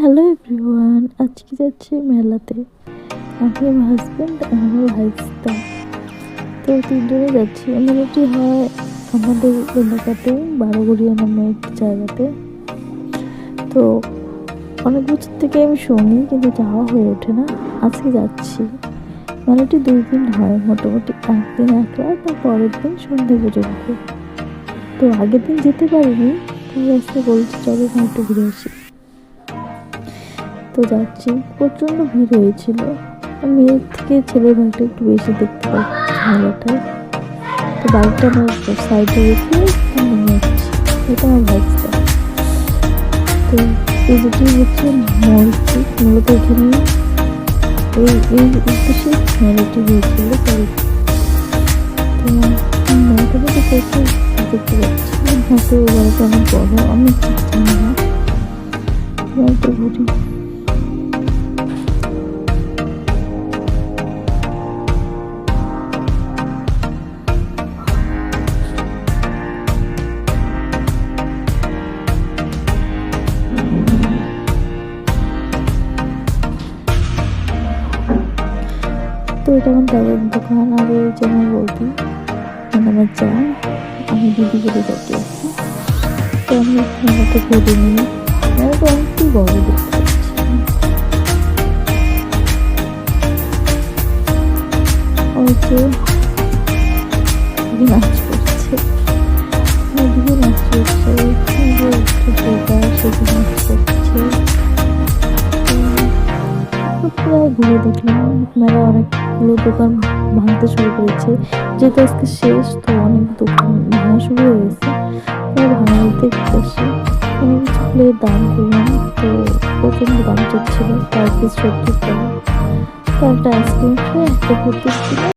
Hello everyone, আজকে যাচ্ছি মেলাতে। আমি আমার হাজব্যান্ড আর আমার ভাইস্তা, তো তিনজনে যাচ্ছি। মেলাটি হয় আমাদের এলাকাতে, বারোঘরিয়া নামে একটি জায়গাতে। তো অনেক বছর থেকে আমি শুনি, কিন্তু যাওয়া হয়ে ওঠে না। আজকে যাচ্ছি। মেলাটি 2 দিন হয়, মোটামুটি একদিন এক রাত আর পরের দিন সন্ধ্যে পর্যন্ত। তো আগের দিন যেতে পারিনি, তাই আজকে বলছি চলো না একটু ঘুরে আসি। তো যাচ্ছি, প্রচণ্ড ভিড় হয়েছিল। মেয়ের থেকে ছেলের বাইকটা একটু বেশি দেখতে পাচ্ছি মেলাটায়। তো বাইকটা আমার সাইডে রেখে নেমে যাচ্ছি। এটা আমার বাইকটা। তো এই যেটি হচ্ছে মসজিদ, মূলত এখানে এই উদ্দেশ্যে মেলাটি হয়েছিল। তো মেলাটা তো প্রচুর দেখতে পাচ্ছি, হয়তো মেলাটা অনেক বড়, আমি ঠিক জানি না। একটু ঘুরি। তো এটা আমার দাদার দোকান, আর এই যে আমার বৌদি, মানে আমার চা, আমি দিদি বলে যাচ্ছি। তো আমি মেলাটা ঘুরে নিই। মেলাটা অনেকটাই বড় দেখতে পাচ্ছি। ওই যে নাচ করছে, দিদি নাচ করছে, সেদিন নাচ করছে। প্রায় ঘুরে দেখলাম। মেলা অনেকগুলো দোকান ভাঙতে শুরু করেছে, যেহেতু আজকে শেষ, তো অনেক দোকান ভাঙা শুরু হয়ে গেছে। ভাঙা দেখতে আসি, অনেক কিছু প্লেট দাম করলাম। তো প্রচণ্ড দাম চাচ্ছিল, 5 পিস 70 টাকা। তো একটা আইসক্রিম খেয়ে একটা ঘুরতে ছিল।